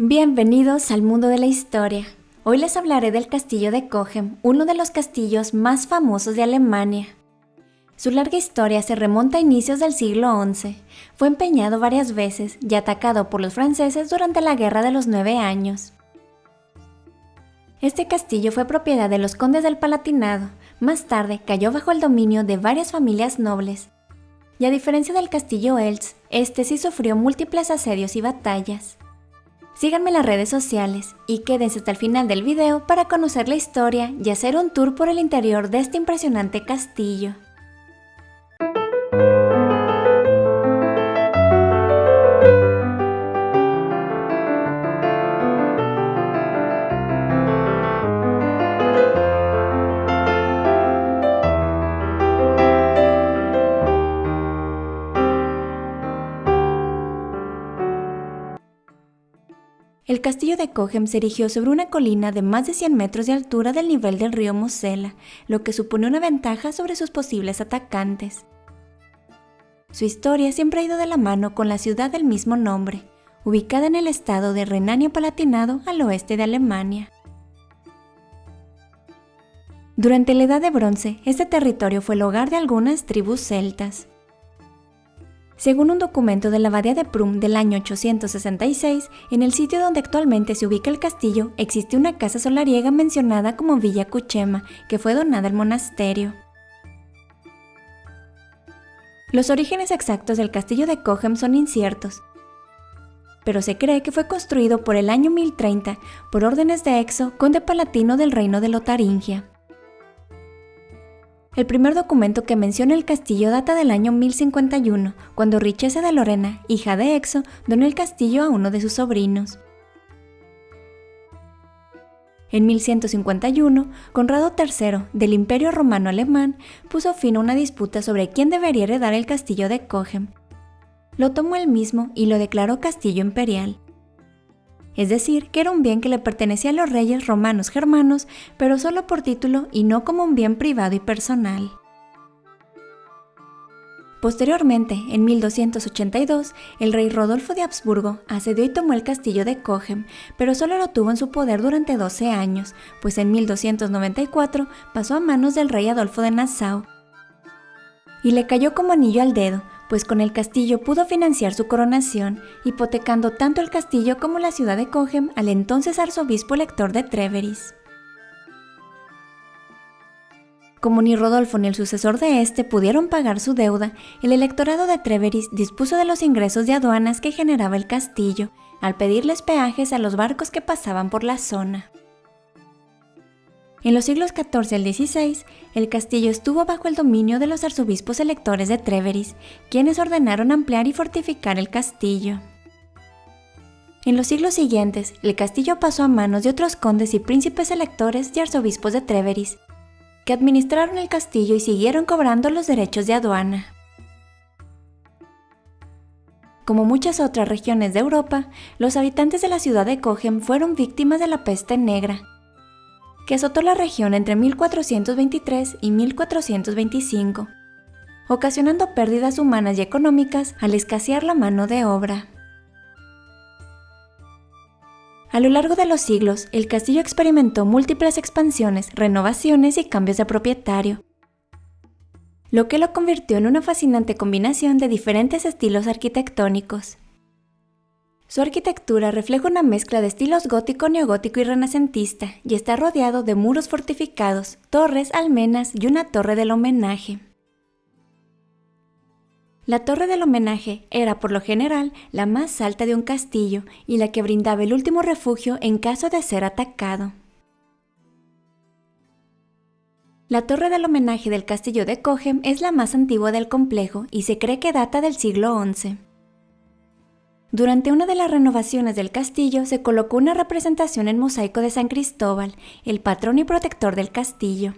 Bienvenidos al mundo de la historia. Hoy les hablaré del castillo de Cogem, uno de los castillos más famosos de Alemania. Su larga historia se remonta a inicios del siglo XI. Fue empeñado varias veces y atacado por los franceses durante la Guerra de los 9 años. Este castillo fue propiedad de los condes del Palatinado. Más tarde cayó bajo el dominio de varias familias nobles. Y a diferencia del castillo Eltz, este sí sufrió múltiples asedios y batallas. Síganme en las redes sociales y quédense hasta el final del video para conocer la historia y hacer un tour por el interior de este impresionante castillo. El castillo de Cogem se erigió sobre una colina de más de 100 metros de altura del nivel del río Mosela, lo que supone una ventaja sobre sus posibles atacantes. Su historia siempre ha ido de la mano con la ciudad del mismo nombre, ubicada en el estado de Renania-Palatinado al oeste de Alemania. Durante la Edad de Bronce, este territorio fue el hogar de algunas tribus celtas. Según un documento de la Abadía de Prum del año 866, en el sitio donde actualmente se ubica el castillo existe una casa solariega mencionada como Villa Cuchema, que fue donada al monasterio. Los orígenes exactos del castillo de Cogem son inciertos, pero se cree que fue construido por el año 1030 por órdenes de Exo, conde palatino del reino de Lotaringia. El primer documento que menciona el castillo data del año 1051, cuando Richeza de Lorena, hija de Exo, donó el castillo a uno de sus sobrinos. En 1151, Conrado III, del Imperio Romano Alemán, puso fin a una disputa sobre quién debería heredar el castillo de Cogem. Lo tomó él mismo y lo declaró castillo imperial. Es decir, que era un bien que le pertenecía a los reyes romanos germanos, pero solo por título y no como un bien privado y personal. Posteriormente, en 1282, el rey Rodolfo de Habsburgo asedió y tomó el castillo de Cogem, pero solo lo tuvo en su poder durante 12 años, pues en 1294 pasó a manos del rey Adolfo de Nassau. Y le cayó como anillo al dedo, pues con el castillo pudo financiar su coronación, hipotecando tanto el castillo como la ciudad de Cogem al entonces arzobispo elector de Treveris. Como ni Rodolfo ni el sucesor de este pudieron pagar su deuda, el electorado de Treveris dispuso de los ingresos de aduanas que generaba el castillo, al pedirles peajes a los barcos que pasaban por la zona. En los siglos XIV al XVI, el castillo estuvo bajo el dominio de los arzobispos electores de Treveris, quienes ordenaron ampliar y fortificar el castillo. En los siglos siguientes, el castillo pasó a manos de otros condes y príncipes electores y arzobispos de Treveris, que administraron el castillo y siguieron cobrando los derechos de aduana. Como muchas otras regiones de Europa, los habitantes de la ciudad de Cogem fueron víctimas de la peste negra, que azotó la región entre 1423 y 1425, ocasionando pérdidas humanas y económicas al escasear la mano de obra. A lo largo de los siglos, el castillo experimentó múltiples expansiones, renovaciones y cambios de propietario, lo que lo convirtió en una fascinante combinación de diferentes estilos arquitectónicos. Su arquitectura refleja una mezcla de estilos gótico, neogótico y renacentista, y está rodeado de muros fortificados, torres, almenas y una torre del homenaje. La torre del homenaje era, por lo general, la más alta de un castillo y la que brindaba el último refugio en caso de ser atacado. La torre del homenaje del castillo de Cogem es la más antigua del complejo y se cree que data del siglo XI. Durante una de las renovaciones del castillo se colocó una representación en mosaico de San Cristóbal, el patrón y protector del castillo.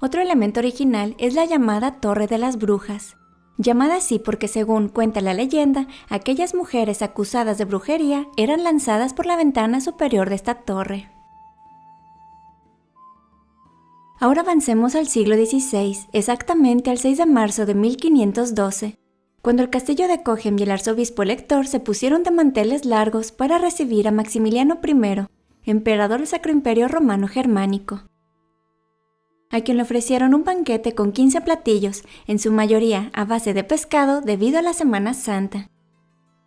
Otro elemento original es la llamada Torre de las Brujas, llamada así porque, según cuenta la leyenda, aquellas mujeres acusadas de brujería eran lanzadas por la ventana superior de esta torre. Ahora avancemos al siglo XVI, exactamente al 6 de marzo de 1512, cuando el castillo de Coghem y el arzobispo elector se pusieron de manteles largos para recibir a Maximiliano I, emperador del Sacro Imperio Romano Germánico, a quien le ofrecieron un banquete con 15 platillos, en su mayoría a base de pescado debido a la Semana Santa.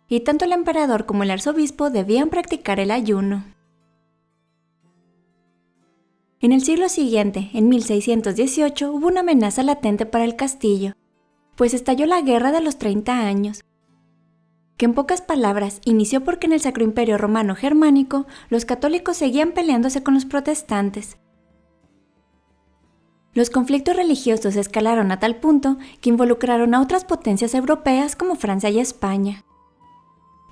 Y tanto el emperador como el arzobispo debían practicar el ayuno. En el siglo siguiente, en 1618, hubo una amenaza latente para el castillo, pues estalló la Guerra de los 30 años, que en pocas palabras inició porque en el Sacro Imperio Romano Germánico los católicos seguían peleándose con los protestantes. Los conflictos religiosos escalaron a tal punto que involucraron a otras potencias europeas como Francia y España.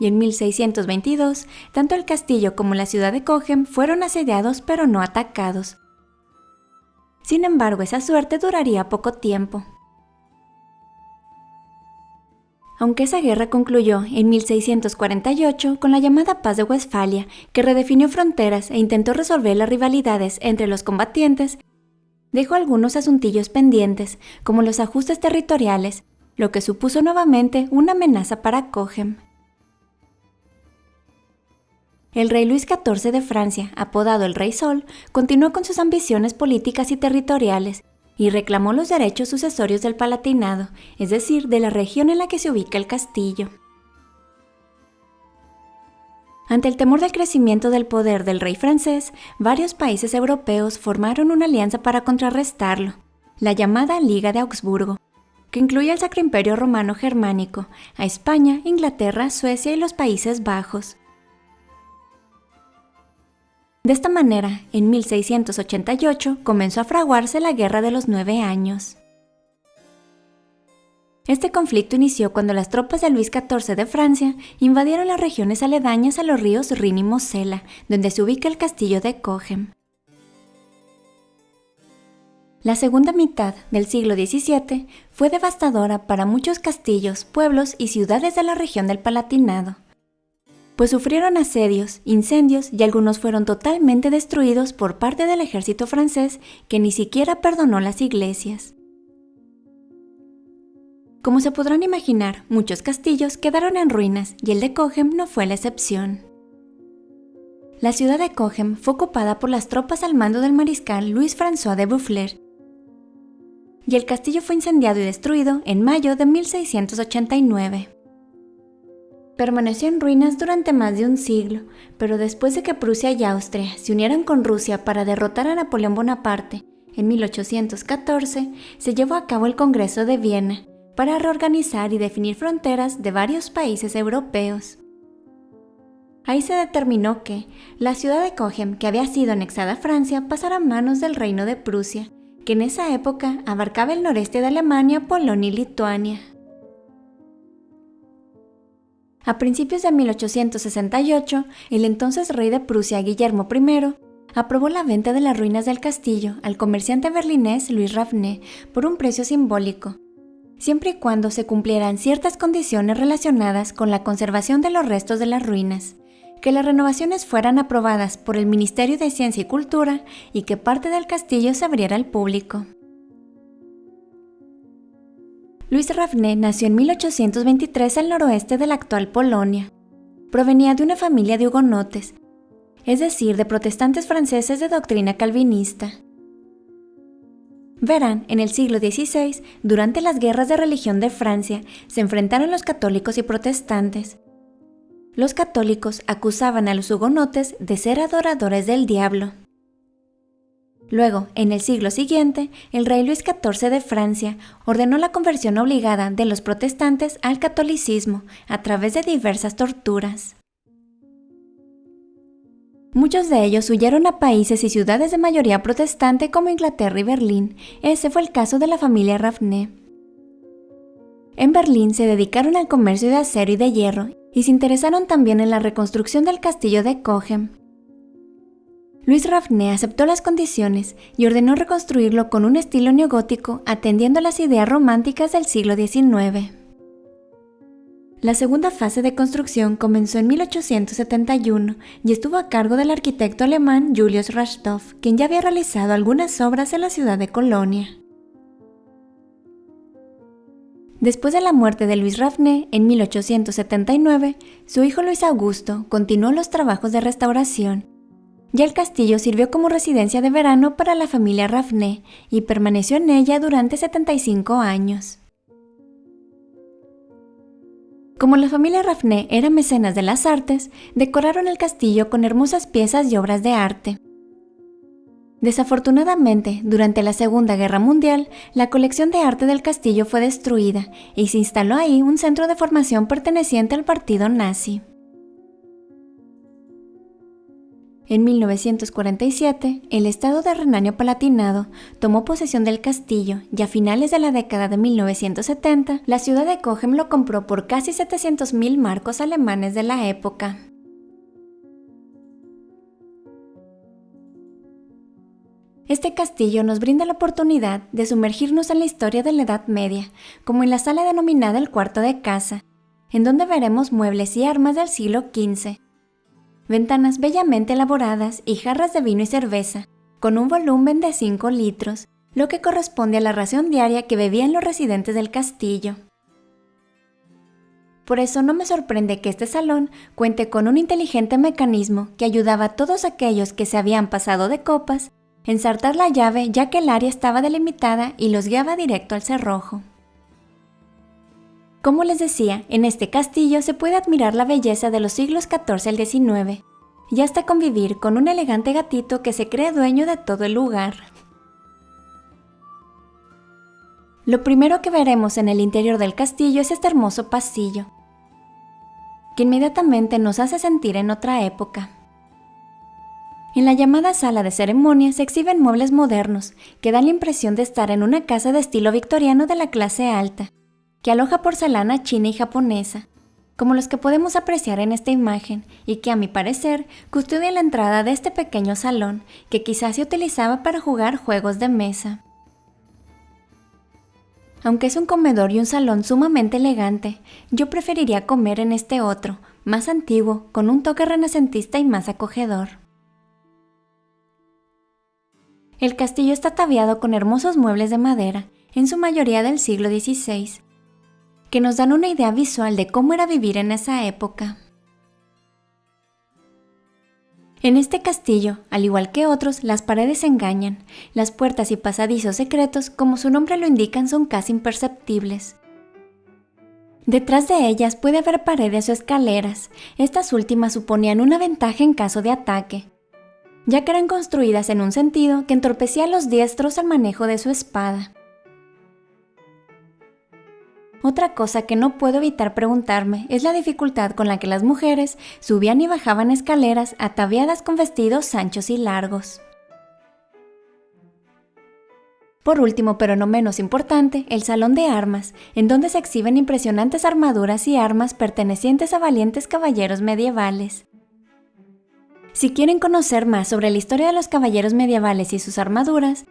Y en 1622, tanto el castillo como la ciudad de Coghem fueron asediados pero no atacados. Sin embargo, esa suerte duraría poco tiempo. Aunque esa guerra concluyó en 1648 con la llamada Paz de Westfalia, que redefinió fronteras e intentó resolver las rivalidades entre los combatientes, dejó algunos asuntillos pendientes, como los ajustes territoriales, lo que supuso nuevamente una amenaza para Coghem. El rey Luis XIV de Francia, apodado el Rey Sol, continuó con sus ambiciones políticas y territoriales y reclamó los derechos sucesorios del Palatinado, es decir, de la región en la que se ubica el castillo. Ante el temor del crecimiento del poder del rey francés, varios países europeos formaron una alianza para contrarrestarlo, la llamada Liga de Augsburgo, que incluye al Sacro Imperio Romano Germánico, a España, Inglaterra, Suecia y los Países Bajos. De esta manera, en 1688 comenzó a fraguarse la Guerra de los 9 años. Este conflicto inició cuando las tropas de Luis XIV de Francia invadieron las regiones aledañas a los ríos Rin y Mosela, donde se ubica el castillo de Coghem. La segunda mitad del siglo XVII fue devastadora para muchos castillos, pueblos y ciudades de la región del Palatinado, pues sufrieron asedios, incendios y algunos fueron totalmente destruidos por parte del ejército francés, que ni siquiera perdonó las iglesias. Como se podrán imaginar, muchos castillos quedaron en ruinas y el de Coghem no fue la excepción. La ciudad de Coghem fue ocupada por las tropas al mando del mariscal Louis-François de Boufflers, y el castillo fue incendiado y destruido en mayo de 1689. Permaneció en ruinas durante más de un siglo, pero después de que Prusia y Austria se unieran con Rusia para derrotar a Napoleón Bonaparte, en 1814 se llevó a cabo el Congreso de Viena para reorganizar y definir fronteras de varios países europeos. Ahí se determinó que la ciudad de Coghem, que había sido anexada a Francia, pasara a manos del Reino de Prusia, que en esa época abarcaba el noreste de Alemania, Polonia y Lituania. A principios de 1868, el entonces rey de Prusia, Guillermo I, aprobó la venta de las ruinas del castillo al comerciante berlinés Louis Raffné por un precio simbólico, siempre y cuando se cumplieran ciertas condiciones relacionadas con la conservación de los restos de las ruinas, que las renovaciones fueran aprobadas por el Ministerio de Ciencia y Cultura y que parte del castillo se abriera al público. Louis Raffné nació en 1823 al noroeste de la actual Polonia. Provenía de una familia de hugonotes, es decir, de protestantes franceses de doctrina calvinista. Verán, en el siglo XVI, durante las guerras de religión de Francia, se enfrentaron los católicos y protestantes. Los católicos acusaban a los hugonotes de ser adoradores del diablo. Luego, en el siglo siguiente, el rey Luis XIV de Francia ordenó la conversión obligada de los protestantes al catolicismo a través de diversas torturas. Muchos de ellos huyeron a países y ciudades de mayoría protestante como Inglaterra y Berlín. Ese fue el caso de la familia Raffné. En Berlín se dedicaron al comercio de acero y de hierro y se interesaron también en la reconstrucción del castillo de Coghem. Louis Raffné aceptó las condiciones y ordenó reconstruirlo con un estilo neogótico atendiendo a las ideas románticas del siglo XIX. La segunda fase de construcción comenzó en 1871 y estuvo a cargo del arquitecto alemán Julius Rastow, quien ya había realizado algunas obras en la ciudad de Colonia. Después de la muerte de Luis Raffné en 1879, su hijo Luis Augusto continuó los trabajos de restauración. Ya el castillo sirvió como residencia de verano para la familia Raffné y permaneció en ella durante 75 años. Como la familia Raffné era mecenas de las artes, decoraron el castillo con hermosas piezas y obras de arte. Desafortunadamente, durante la Segunda Guerra Mundial, la colección de arte del castillo fue destruida y se instaló ahí un centro de formación perteneciente al partido nazi. En 1947, el estado de Renania-Palatinado tomó posesión del castillo y a finales de la década de 1970, la ciudad de Cochem lo compró por casi 700.000 marcos alemanes de la época. Este castillo nos brinda la oportunidad de sumergirnos en la historia de la Edad Media, como en la sala denominada el cuarto de caza, en donde veremos muebles y armas del siglo XV. Ventanas bellamente elaboradas y jarras de vino y cerveza, con un volumen de 5 litros, lo que corresponde a la ración diaria que bebían los residentes del castillo. Por eso no me sorprende que este salón cuente con un inteligente mecanismo que ayudaba a todos aquellos que se habían pasado de copas a ensartar la llave, ya que el área estaba delimitada y los guiaba directo al cerrojo. Como les decía, en este castillo se puede admirar la belleza de los siglos XIV al XIX, y hasta convivir con un elegante gatito que se cree dueño de todo el lugar. Lo primero que veremos en el interior del castillo es este hermoso pasillo, que inmediatamente nos hace sentir en otra época. En la llamada sala de ceremonias se exhiben muebles modernos que dan la impresión de estar en una casa de estilo victoriano de la clase alta, que aloja porcelana china y japonesa, como los que podemos apreciar en esta imagen y que a mi parecer custodia la entrada de este pequeño salón que quizás se utilizaba para jugar juegos de mesa. Aunque es un comedor y un salón sumamente elegante, yo preferiría comer en este otro, más antiguo, con un toque renacentista y más acogedor. El castillo está ataviado con hermosos muebles de madera, en su mayoría del siglo XVI, que nos dan una idea visual de cómo era vivir en esa época. En este castillo, al igual que otros, las paredes engañan. Las puertas y pasadizos secretos, como su nombre lo indican, son casi imperceptibles. Detrás de ellas puede haber paredes o escaleras. Estas últimas suponían una ventaja en caso de ataque, ya que eran construidas en un sentido que entorpecía a los diestros el manejo de su espada. Otra cosa que no puedo evitar preguntarme es la dificultad con la que las mujeres subían y bajaban escaleras ataviadas con vestidos anchos y largos. Por último, pero no menos importante, el salón de armas, en donde se exhiben impresionantes armaduras y armas pertenecientes a valientes caballeros medievales. Si quieren conocer más sobre la historia de los caballeros medievales y sus armaduras,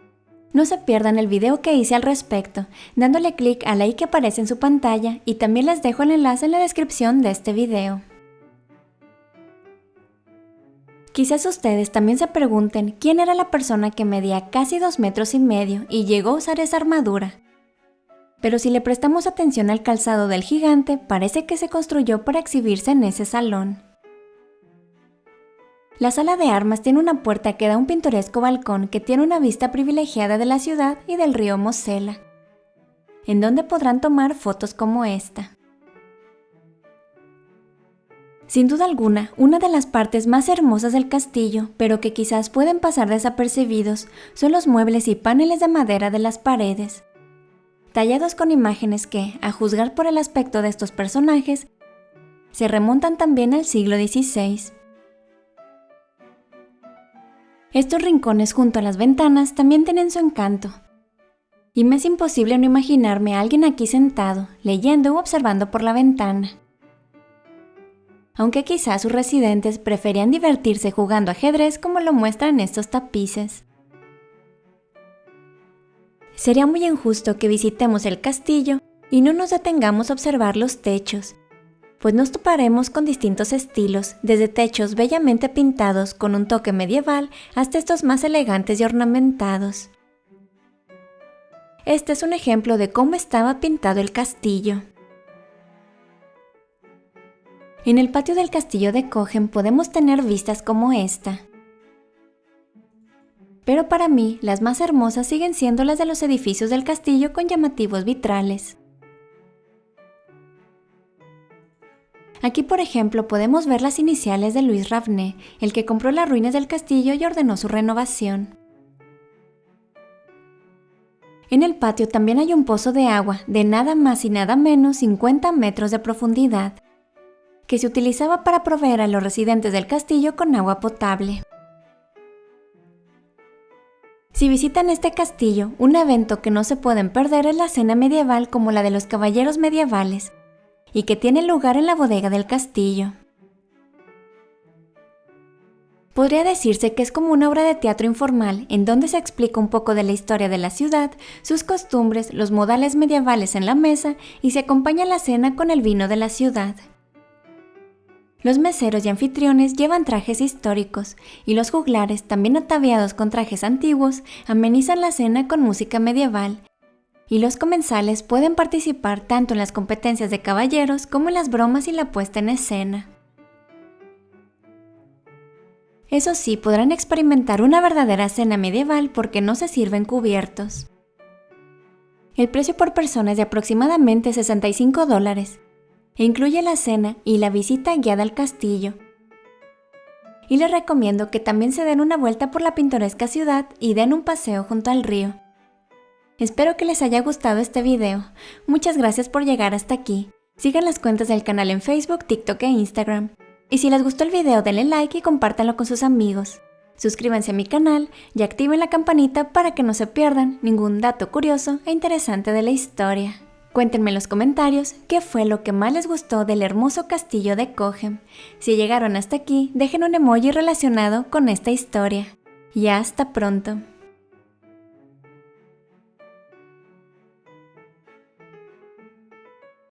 no se pierdan el video que hice al respecto, dándole clic a la i que aparece en su pantalla, y también les dejo el enlace en la descripción de este video. Quizás ustedes también se pregunten quién era la persona que medía casi 2,5 metros y llegó a usar esa armadura. Pero si le prestamos atención al calzado del gigante, parece que se construyó para exhibirse en ese salón. La sala de armas tiene una puerta que da a un pintoresco balcón que tiene una vista privilegiada de la ciudad y del río Mosela, en donde podrán tomar fotos como esta. Sin duda alguna, una de las partes más hermosas del castillo, pero que quizás pueden pasar desapercibidos, son los muebles y paneles de madera de las paredes, tallados con imágenes que, a juzgar por el aspecto de estos personajes, se remontan también al siglo XVI. Estos rincones junto a las ventanas también tienen su encanto, y me es imposible no imaginarme a alguien aquí sentado, leyendo u observando por la ventana. Aunque quizás sus residentes preferían divertirse jugando ajedrez como lo muestran estos tapices. Sería muy injusto que visitemos el castillo y no nos detengamos a observar los techos, pues nos toparemos con distintos estilos, desde techos bellamente pintados con un toque medieval hasta estos más elegantes y ornamentados. Este es un ejemplo de cómo estaba pintado el castillo. En el patio del castillo de Coghem podemos tener vistas como esta. Pero para mí, las más hermosas siguen siendo las de los edificios del castillo con llamativos vitrales. Aquí, por ejemplo, podemos ver las iniciales de Louis Ravenet, el que compró las ruinas del castillo y ordenó su renovación. En el patio también hay un pozo de agua de nada más y nada menos 50 metros de profundidad, que se utilizaba para proveer a los residentes del castillo con agua potable. Si visitan este castillo, un evento que no se pueden perder es la cena medieval como la de los caballeros medievales, y que tiene lugar en la bodega del castillo. Podría decirse que es como una obra de teatro informal en donde se explica un poco de la historia de la ciudad, sus costumbres, los modales medievales en la mesa y se acompaña la cena con el vino de la ciudad. Los meseros y anfitriones llevan trajes históricos y los juglares, también ataviados con trajes antiguos, amenizan la cena con música medieval. Y los comensales pueden participar tanto en las competencias de caballeros como en las bromas y la puesta en escena. Eso sí, podrán experimentar una verdadera cena medieval porque no se sirven cubiertos. El precio por persona es de aproximadamente $65 e incluye la cena y la visita guiada al castillo. Y les recomiendo que también se den una vuelta por la pintoresca ciudad y den un paseo junto al río. Espero que les haya gustado este video. Muchas gracias por llegar hasta aquí. Sigan las cuentas del canal en Facebook, TikTok e Instagram. Y si les gustó el video denle like y compártanlo con sus amigos. Suscríbanse a mi canal y activen la campanita para que no se pierdan ningún dato curioso e interesante de la historia. Cuéntenme en los comentarios qué fue lo que más les gustó del hermoso castillo de Coghem. Si llegaron hasta aquí, dejen un emoji relacionado con esta historia. Y hasta pronto.